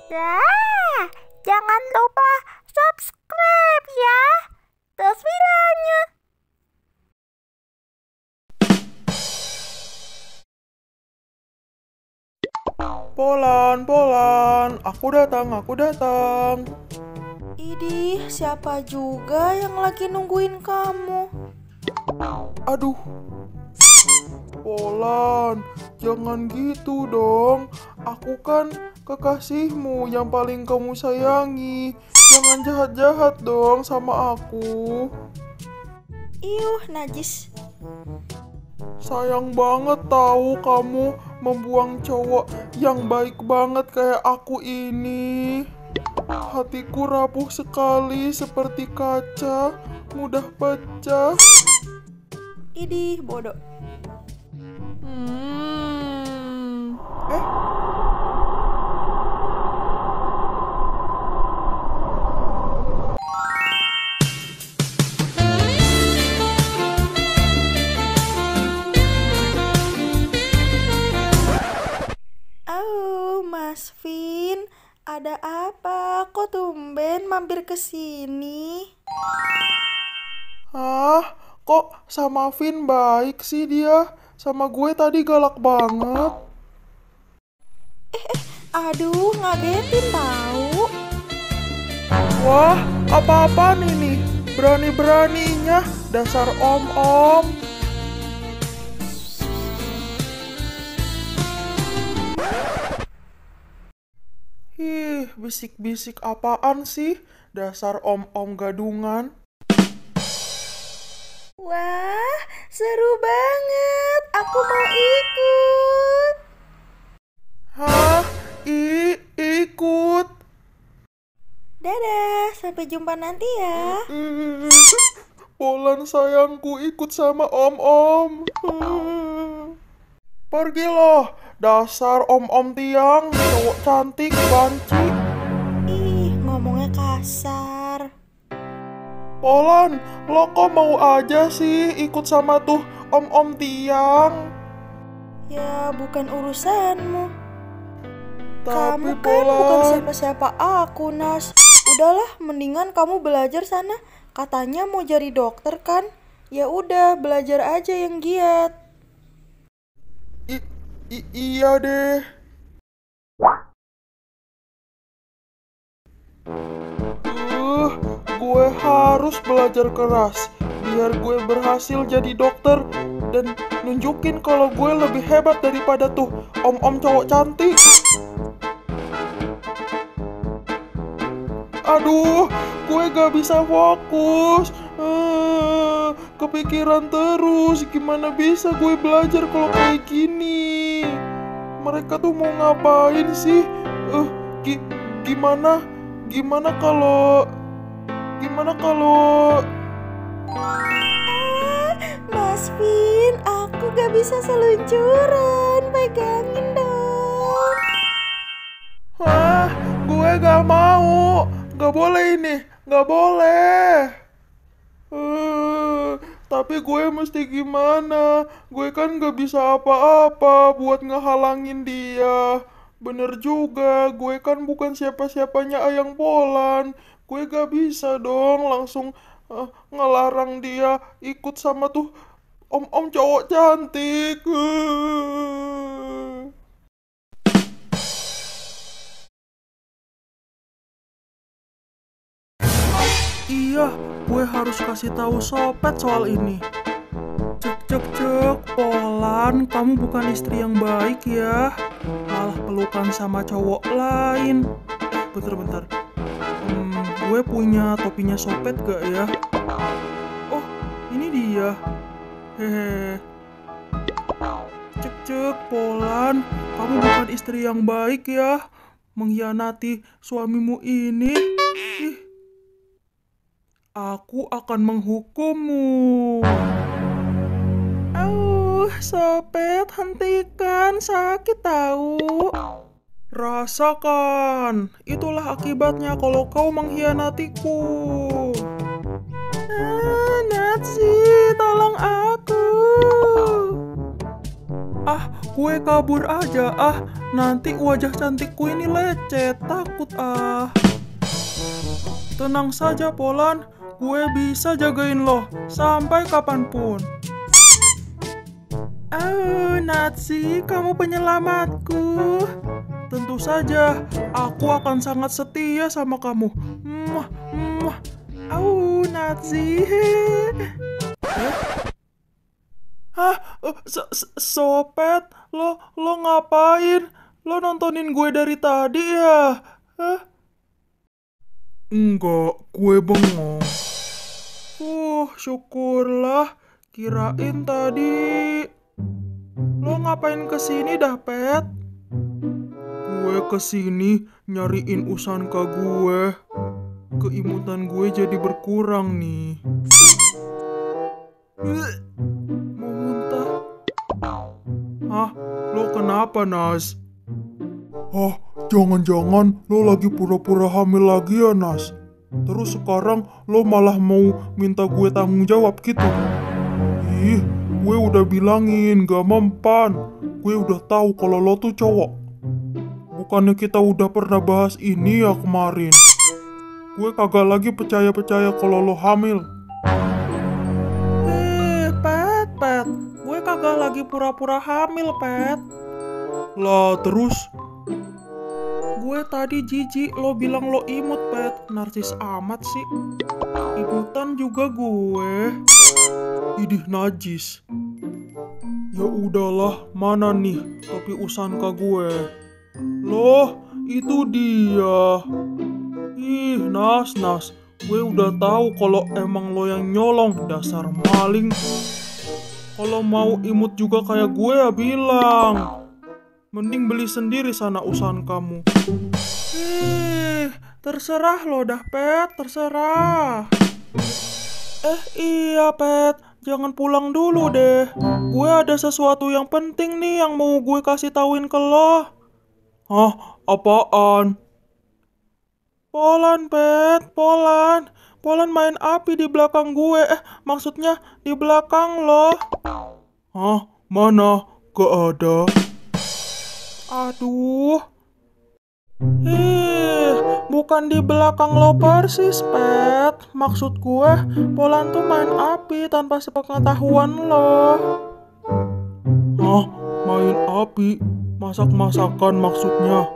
Dah, jangan lupa subscribe ya. Terus videonya. Polan, aku datang. Idih, siapa juga yang lagi nungguin kamu? Aduh, Polan, jangan gitu dong. Aku kan kekasihmu yang paling kamu sayangi. Jangan jahat-jahat dong sama aku. Najis. Sayang banget tahu kamu membuang cowok yang baik banget kayak aku ini. Hatiku rapuh sekali seperti kaca, mudah pecah. Idih, bodoh. Mas Vin, ada apa? Kok tumben mampir ke sini? Kok sama Vin baik sih dia? Sama gue tadi galak banget. Aduh, ngagetin tahu. Wah, apa-apaan ini? Berani-beraninya dasar om-om. Bisik-bisik apaan sih? Dasar om-om gadungan. Wah, seru banget. Aku mau ikut. Hah? Ikut? Dadah, sampai jumpa nanti ya. Polan sayangku ikut sama om-om. Pergi loh, dasar om-om tiang, cowok cantik, banci. Ngomongnya kasar. Polan, lo kok mau aja sih ikut sama tuh om-om tiang? Ya, bukan urusanmu. Tapi Kamu kan bukan Polan, siapa-siapa aku, Nas. Udahlah, mendingan kamu belajar sana. Katanya mau jadi dokter kan? Ya udah, belajar aja yang giat. iya deh. Gue harus belajar keras biar gue berhasil jadi dokter dan nunjukin kalau gue lebih hebat daripada tuh om-om cowok cantik. Aduh, gue gak bisa fokus. Kepikiran terus, gimana bisa gue belajar kalau kayak gini? Mereka tuh mau ngapain sih? Gimana? Gimana kalau Mas Vin, aku gak bisa seluncuran. Pegangin dong. Hah? Gue gak mau. Gak boleh ini. Gak boleh. Tapi gue mesti gimana? Gue kan gak bisa apa-apa buat ngehalangin dia. Bener juga, gue kan bukan siapa-siapanya Ayang Polan. Gue gak bisa dong langsung ngelarang dia ikut sama tuh om-om cowok cantik. Iya, gue harus kasih tahu Sopet soal ini. Cek, Polan, kamu bukan istri yang baik ya. Malah pelukan sama cowok lain. Bentar. Gue punya topinya Sopet gak ya? Oh, ini dia. Hehe. Cek, Polan, kamu bukan istri yang baik ya. Mengkhianati suamimu ini. Aku akan menghukummu. Sopet, hentikan, sakit tahu. Rasakan, itulah akibatnya kalau kau mengkhianatiku. Natsi, tolong aku. Gue kabur aja. nanti wajah cantikku ini lecet. Takut ah. Tenang saja Polan, gue bisa jagain lo sampai kapanpun. Oh, Natsi, kamu penyelamatku. Tentu saja, aku akan sangat setia sama kamu. Muah, muah. Oh, Natsi. Sopet, lo ngapain? Lo nontonin gue dari tadi ya? Enggak, gue bengong. Syukurlah. Kirain tadi. Lo ngapain kesini dah, Pet? Gue kesini nyariin Usanka gue. Keimutan gue jadi berkurang nih. Mau muntah. Hah? Lo kenapa, Nas? Jangan-jangan lo lagi pura-pura hamil lagi ya, Nas? Terus sekarang lo malah mau minta gue tanggung jawab gitu? Ih, gue udah bilangin gak mempan. Gue udah tahu kalau lo tuh cowok. Bukannya kita udah pernah bahas ini ya kemarin? Gue kagak lagi percaya-percaya kalau lo hamil. Pet, gue kagak lagi pura-pura hamil, Pet. Lah terus? Gue tadi jijik lo bilang lo imut, Pet. Narsis amat sih. Imutan juga gue. Idih najis. Ya udahlah, mana nih topi Usanka gue? Loh, itu dia. Ih, Nas, gue udah tahu kalau emang lo yang nyolong, dasar maling. Kalau mau imut juga kayak gue ya bilang. Mending beli sendiri sana usahan kamu. Terserah lo dah, Pet, terserah. Iya, Pet, jangan pulang dulu deh. Gue ada sesuatu yang penting nih yang mau gue kasih tauin ke lo. Hah? Apaan? Polan, Pet, Polan. Polan main api di belakang gue. Maksudnya di belakang lo. Hah? Mana? Gak ada. Aduh. Bukan di belakang lo persis, Pet. Maksud gue, Polan tuh main api tanpa sepengetahuan lo. Hah? Main api? Masak-masakan maksudnya?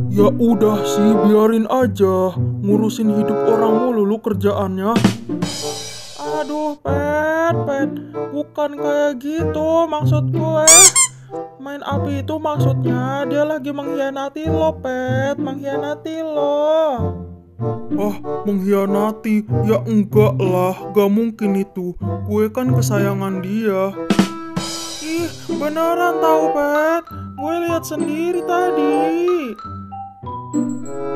Ya udah sih, biarin aja. Ngurusin hidup orang mulu lu kerjaannya. Aduh, Pet. Bukan kayak gitu maksud gue. Main api itu maksudnya dia lagi mengkhianati lo, Pet. Mengkhianati lo. Mengkhianati? Ya enggak lah, gak mungkin itu. Gue kan kesayangan dia. Ih, beneran tahu, Pet. Gue lihat sendiri tadi.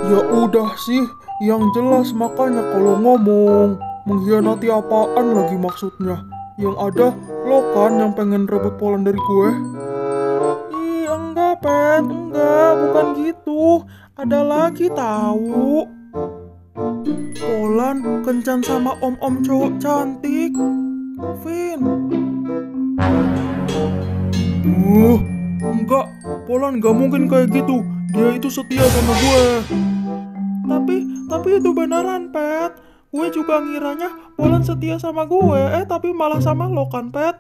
Ya udah sih, yang jelas makanya kalau ngomong. Mengkhianati apaan lagi maksudnya? Yang ada, lo kan yang pengen rebut Polan dari gue. Enggak, Pet, enggak, bukan gitu. Ada lagi tahu. Polan kencan sama om-om cowok cantik, Vin. Enggak, Polan gak mungkin kayak gitu. Dia itu setia sama gue. Tapi itu beneran, Pet. Gue juga ngiranya Polan setia sama gue, tapi malah sama lo kan, Pet.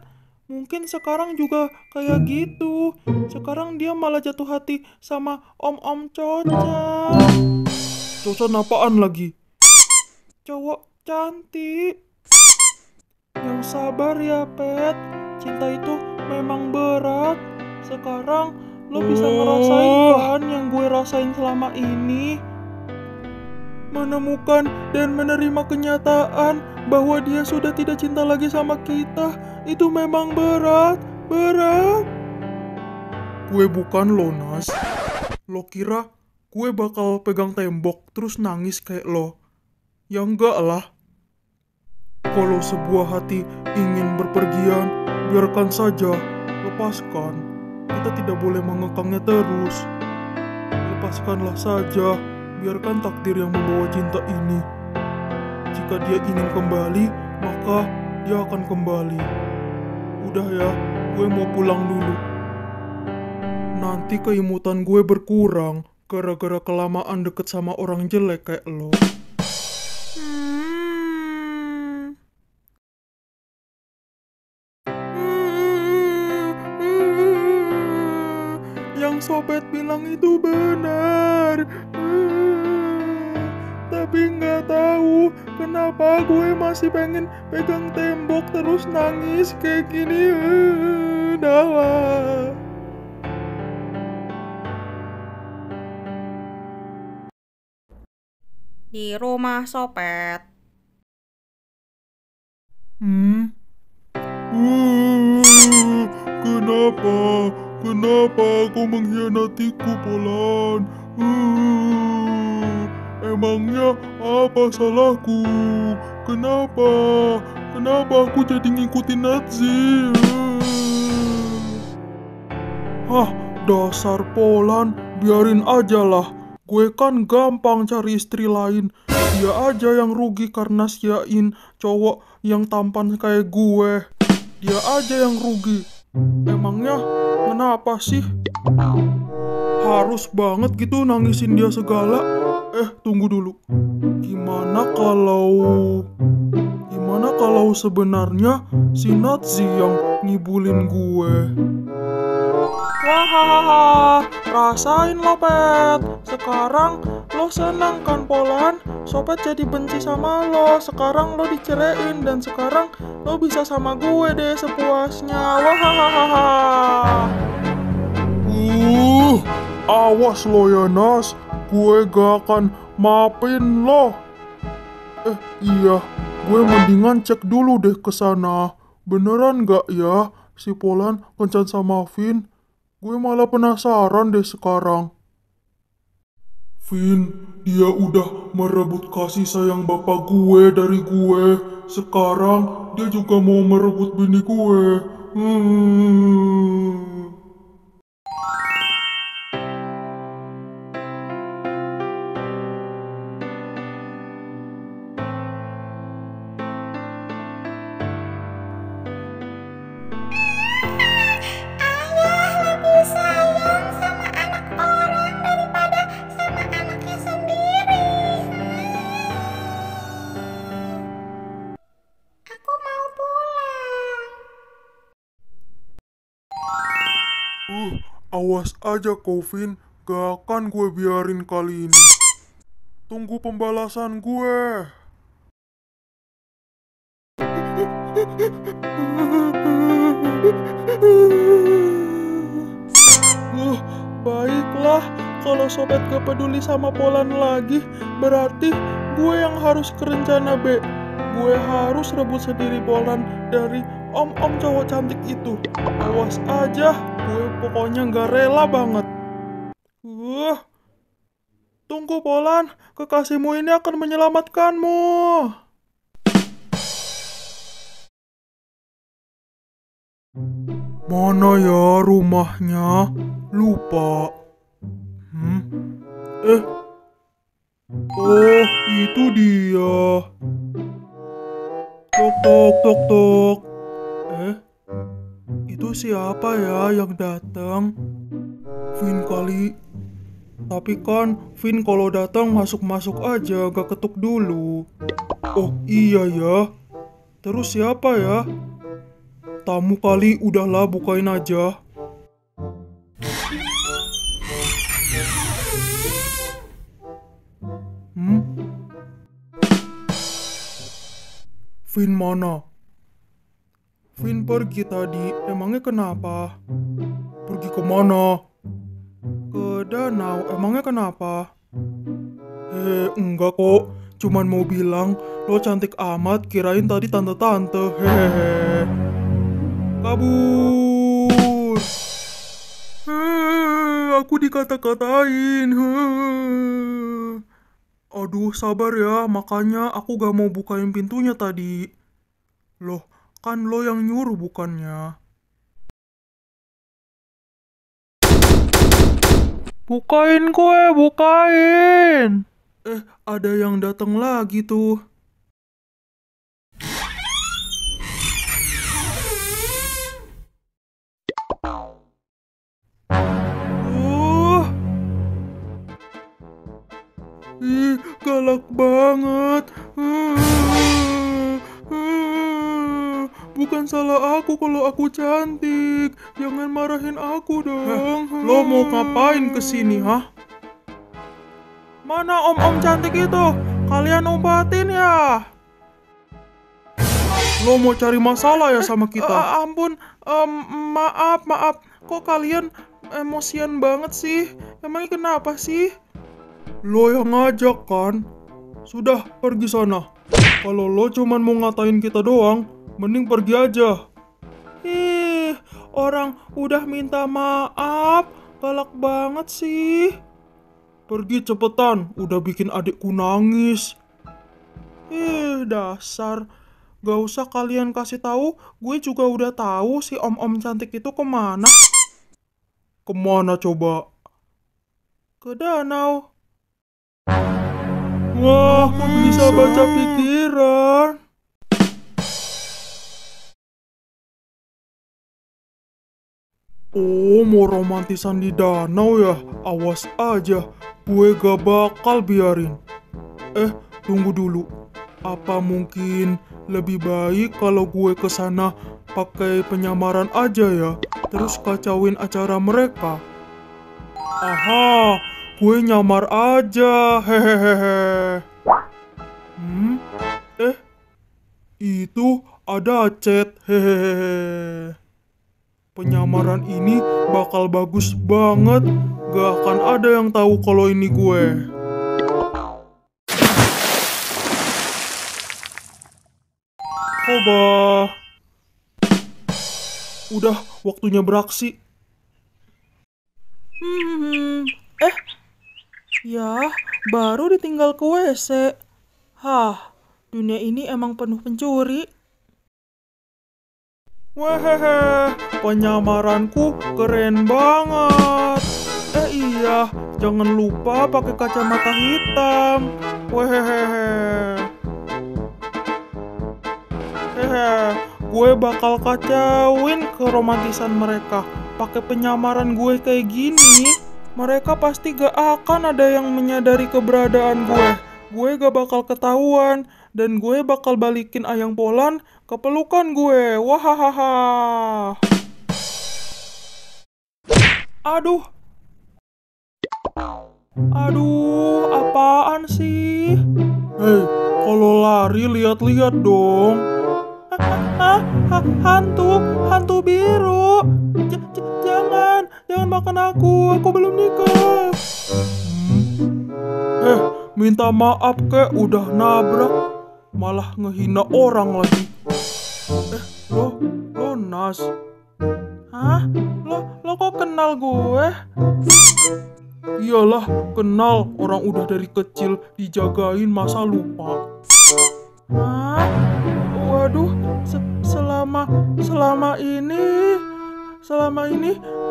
Mungkin sekarang juga kayak gitu. Sekarang dia malah jatuh hati sama om-om Cocan. Cocan apaan lagi? Cowok cantik. Yang sabar ya, Pet. Cinta itu memang berat. Sekarang lo bisa ngerasain kan yang gue rasain selama ini. Menemukan dan menerima kenyataan bahwa dia sudah tidak cinta lagi sama kita. Itu memang berat. Gue bukan lo, Nas. Lo kira gue bakal pegang tembok terus nangis kayak lo? Ya enggak lah. Kalau sebuah hati ingin berpergian, biarkan saja, lepaskan. Kita tidak boleh mengekangnya terus. Lepaskanlah saja, biarkan takdir yang membawa cinta ini. Jika dia ingin kembali, maka dia akan kembali. Udah ya, gue mau pulang dulu. Nanti Nanti keimutan gue berkurang gara-gara kelamaan deket sama orang jelek kayak lo. Yang Sobat bilang itu benar. Tapi nggak tahu kenapa gue masih pengen pegang tembok terus nangis kayak gini. Dah lah. Di rumah Sopet. Kenapa? Kenapa kau mengkhianatiku, Polan? Emangnya apa salahku? Kenapa? Kenapa aku jadi ngikutin Nazi? Hah, dasar Polan, biarin aja lah. Gue kan gampang cari istri lain. Dia aja yang rugi karena siain cowok yang tampan kayak gue. Dia aja yang rugi. Emangnya kenapa sih? Harus banget gitu nangisin dia segala. Tunggu dulu. Gimana kalau sebenarnya si Nazi yang ngibulin gue? Wahahaha, rasain lo, Pet. Sekarang lo senang kan, Polan? Sobat jadi benci sama lo. Sekarang lo diceraiin dan sekarang lo bisa sama gue deh sepuasnya. Wahahaha. Awas lo ya, Nas. Gue gak akan maafin lo. Iya, gue mendingan cek dulu deh ke sana. Beneran gak ya si Polan kencan sama Vin? Gue malah penasaran deh sekarang. Vin, dia udah merebut kasih sayang bapak gue dari gue. Sekarang dia juga mau merebut bini gue. Awas aja kau, Vin. Gak akan gue biarin kali ini. Tunggu pembalasan gue. Baiklah. Kalau Sobat gak peduli sama Polan lagi, berarti gue yang harus ke rencana B. Gue harus rebut sendiri Polan dari om-om cowok cantik itu. Awas aja, gue pokoknya gak rela banget. Tunggu Polan, kekasihmu ini akan menyelamatkanmu. Mana ya rumahnya? Lupa. Oh, itu dia. Tok tok tok tok. Itu siapa ya yang datang? Vin kali. Tapi kan Vin kalau datang masuk-masuk aja, gak ketuk dulu. Oh iya ya. Terus siapa ya? Tamu kali, udahlah bukain aja. Vin mana? Vin pergi tadi, emangnya kenapa? Pergi kemana? Ke danau, emangnya kenapa? Enggak kok, cuman mau bilang lo cantik amat, kirain tadi tante-tante. Hehehe. Kabur. Aku dikata-katain. Aduh, sabar ya, makanya aku gak mau bukain pintunya tadi. Loh, kan lo yang nyuruh bukannya. Bukain gue, bukain. Ada yang datang lagi tuh. Ih, galak banget. Bukan salah aku kalau aku cantik. Jangan marahin aku dong. Lo mau ngapain kesini, hah? Mana om-om cantik itu? Kalian obatin ya? Lo mau cari masalah ya sama kita? Ampun, maaf. Kok kalian emosian banget sih? Emangnya kenapa sih? Lo yang ngajak kan? Sudah, pergi sana. Kalau lo cuman mau ngatain kita doang, mending pergi aja. Ih, orang udah minta maaf, galak banget sih. Pergi cepetan, udah bikin adikku nangis. Dasar. Gak usah kalian kasih tahu, gue juga udah tahu si om-om cantik itu kemana. Kemana coba? Ke danau. Wah, bisa baca pikiran. Oh, mau romantisan di danau ya? Awas aja, gue gak bakal biarin. Tunggu dulu. Apa mungkin lebih baik kalau gue kesana pakai penyamaran aja ya? Terus kacauin acara mereka. Aha, gue nyamar aja. Hehehe. Itu ada chat. Hehehe. Penyamaran ini bakal bagus banget. Gak akan ada yang tahu kalau ini gue. Coba. Udah waktunya beraksi. Ya, baru ditinggal ke WC. Hah, dunia ini emang penuh pencuri. Wehehe, penyamaranku keren banget. Iya, jangan lupa pakai kacamata hitam. Wehehe. Gue bakal kacauin keromantisan mereka. Pakai penyamaran gue kayak gini, mereka pasti gak akan ada yang menyadari keberadaan gue. Gue gak bakal ketahuan. Dan gue bakal balikin ayang Polan ke pelukan gue. Wahahaha. Aduh, apaan sih? Hei, kalau lari lihat-lihat dong. Hantu biru. Jangan makan aku belum nikah. Minta maaf kek, udah nabrak. Malah ngehina orang lagi. Lo Nas. Hah? Lo kok kenal gue? Iyalah, kenal. Orang udah dari kecil dijagain, masa lupa? Hah? Waduh, selama ini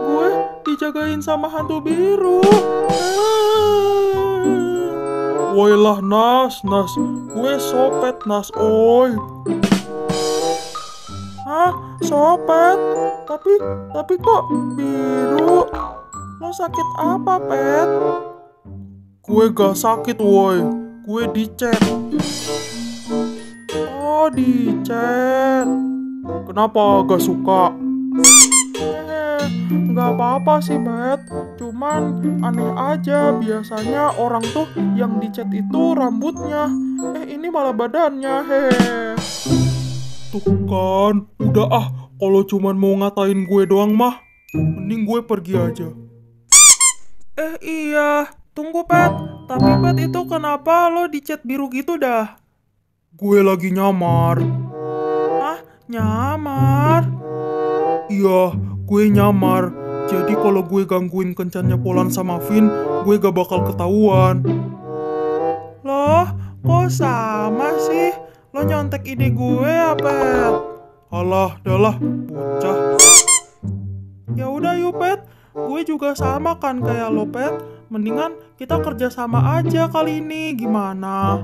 gue dijagain sama hantu biru. Woilah Nas, gue Sopet Nas, oi. Hah? Sopet? Tapi kok biru? Lo sakit apa, Pet? Gue gak sakit, woi. Gue dicet. Oh, dicet. Kenapa gak suka? Gak apa-apa sih, Bet. Cuman aneh aja, biasanya orang tuh yang dicat itu rambutnya. Ini malah badannya, hehe. Tuh kan, udah kalau cuman mau ngatain gue doang mah, mending gue pergi aja. Iya, tunggu Pet. Tapi Pet, itu kenapa lo dicat biru gitu dah? Gue lagi nyamar. Hah? Nyamar? Iya, gue nyamar. Jadi kalau gue gangguin kencannya Polan sama Vin, gue gak bakal ketahuan. Loh, kok sama sih? Lo nyontek ide gue ya, Pet? Alah, dalah, bocah. Ya udah yuk, Pet. Gue juga sama kan kayak lo, Pet. Mendingan kita kerja sama aja kali ini, gimana?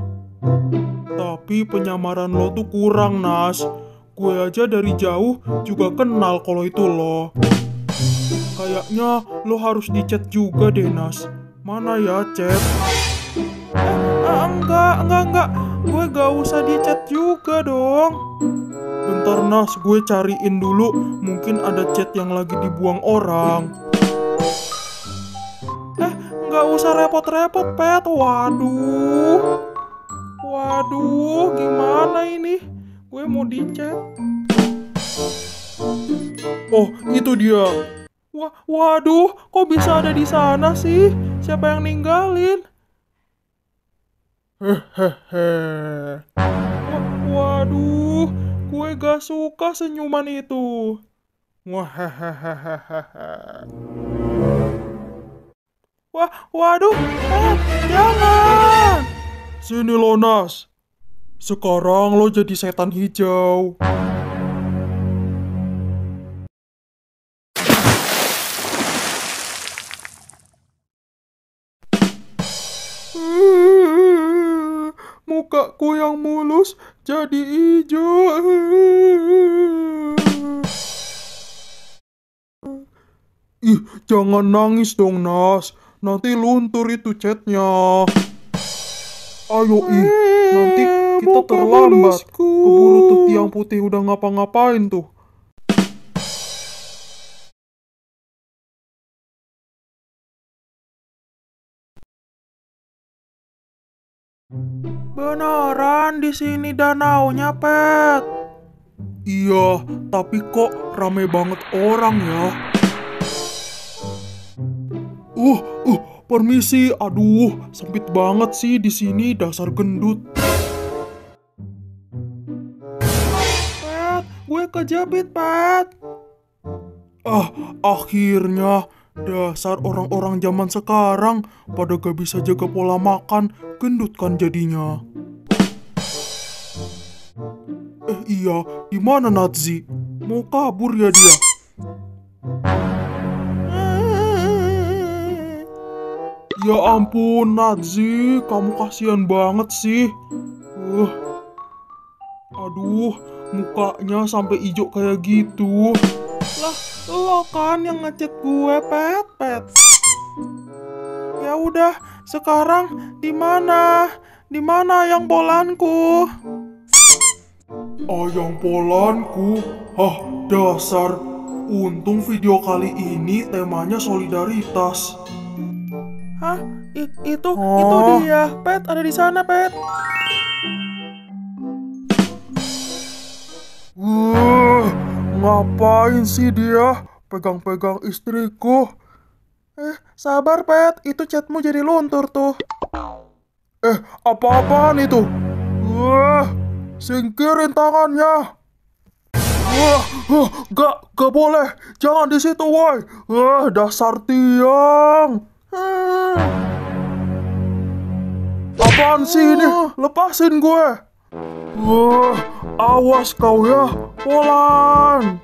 Tapi penyamaran lo tuh kurang, Nas. Gue aja dari jauh juga kenal kalau itu lo. Kayaknya lo harus dicat juga deh, Nas. Mana ya, chat? Enggak. Gue gak usah di-chat juga dong. Bentar Nas, gue cariin dulu. Mungkin ada chat yang lagi dibuang orang. Gak usah repot-repot, Pet. Waduh, gimana ini? Gue mau di-chat. Oh, itu dia. Waduh, kok bisa ada di sana sih? Siapa yang ninggalin? Hehehe. Waduh, gue gak suka senyuman itu. Wahahaha. Waduh, jangan. Sini lo Nas. Sekarang lo jadi setan hijau. Mukaku yang mulus jadi hijau. Ih, jangan nangis dong Nas. Nanti luntur itu chatnya. Ayo nanti kita terlambat. Keburu tuh tiang putih udah ngapa-ngapain tuh. Beneran di sini danaunya, Pet? Iya, tapi kok rame banget orang ya? Permisi. Aduh, sempit banget sih di sini, dasar gendut. Pet, gue kejepit, Pet. Akhirnya. Dasar orang-orang zaman sekarang pada gak bisa jaga pola makan, gendut kan jadinya. Iya, di mana Nazi? Mau kabur ya dia? Ya ampun Nazi, kamu kasihan banget sih. Aduh, mukanya sampai hijau kayak gitu. Lah, lo kan yang ngechat gue, Pet. Ya udah, sekarang di mana? Di mana ayang polanku? Ayang polanku? Dasar. Untung video kali ini temanya solidaritas. Itu dia. Pet, ada di sana, Pet. Ngapain sih dia pegang-pegang istriku? Sabar, Pet. Itu chatmu jadi luntur tuh. Apa-apaan itu? Singkirin tangannya. Gak boleh. Jangan di situ, woi. Dasar tiang. Apaan sih ini? Lepasin gue. Awas kau ya, Polan.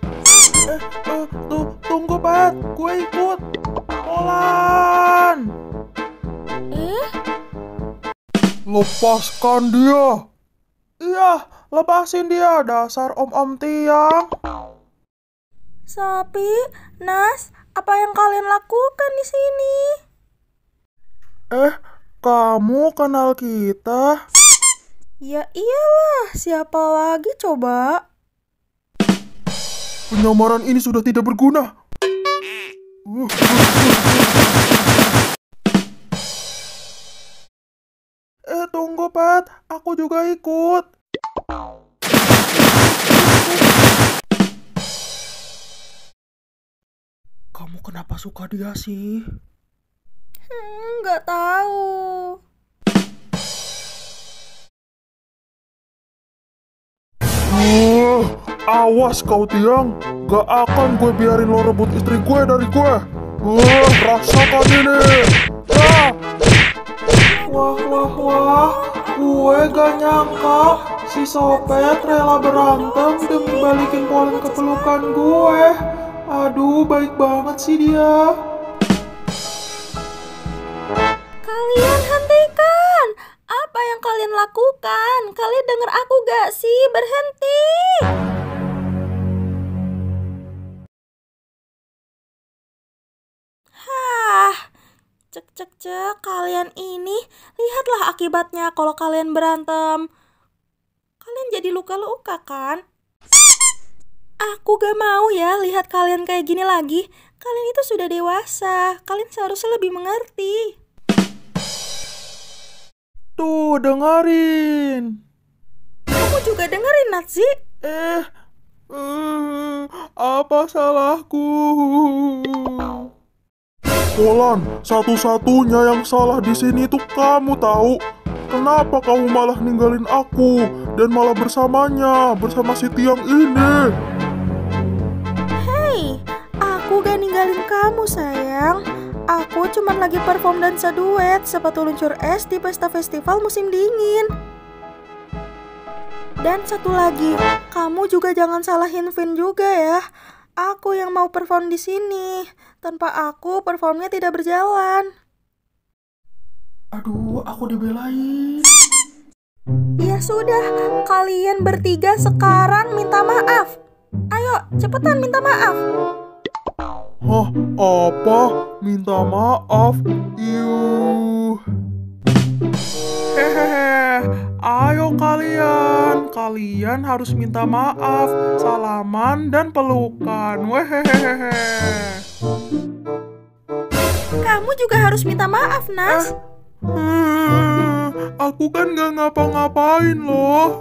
Tunggu, Pet. Gue ikut. Polan. Lepaskan dia. Iya, lepasin dia, dasar om-om tiang. Sapi, Nas, apa yang kalian lakukan di sini? Kamu kenal kita? Ya iyalah, siapa lagi coba? Penyamaran ini sudah tidak berguna. Tunggu, Pet. Aku juga ikut. Kamu kenapa suka dia sih? Nggak tahu. Awas kau tiang. Gak akan gue biarin lo rebut istri gue dari gue. Rasakan ini. Wah. Gue gak nyangka si Sopet rela berantem demi balikin Polan ke pelukan gue. Aduh, baik banget sih dia. Kalian hentikan! Apa yang kalian lakukan? Kalian dengar aku gak sih? Berhenti! Cek cek cek, kalian ini, lihatlah akibatnya kalau kalian berantem. Kalian jadi luka-luka kan? Aku gak mau ya lihat kalian kayak gini lagi. Kalian itu sudah dewasa, kalian seharusnya lebih mengerti. Tuh, dengerin. Kamu juga dengerin, Natsi? Apa salahku? Polan, satu-satunya yang salah di sini tuh kamu tahu. Kenapa kamu malah ninggalin aku dan malah bersama si Tiang ini? Hei, aku gak ninggalin kamu sayang. Aku cuman lagi perform dansa duet sepatu luncur es di pesta festival musim dingin. Dan satu lagi, kamu juga jangan salahin Vin juga ya. Aku yang mau perform di sini. Tanpa aku, performnya tidak berjalan. Aduh, aku dibelain. Ya sudah, kalian bertiga sekarang minta maaf. Ayo, cepetan minta maaf. Hah, apa? Minta maaf? Yuh. Hehehe, ayo kalian harus minta maaf, salaman dan pelukan. Wehehehe. Kamu juga harus minta maaf, Nas. Aku kan gak ngapa-ngapain loh.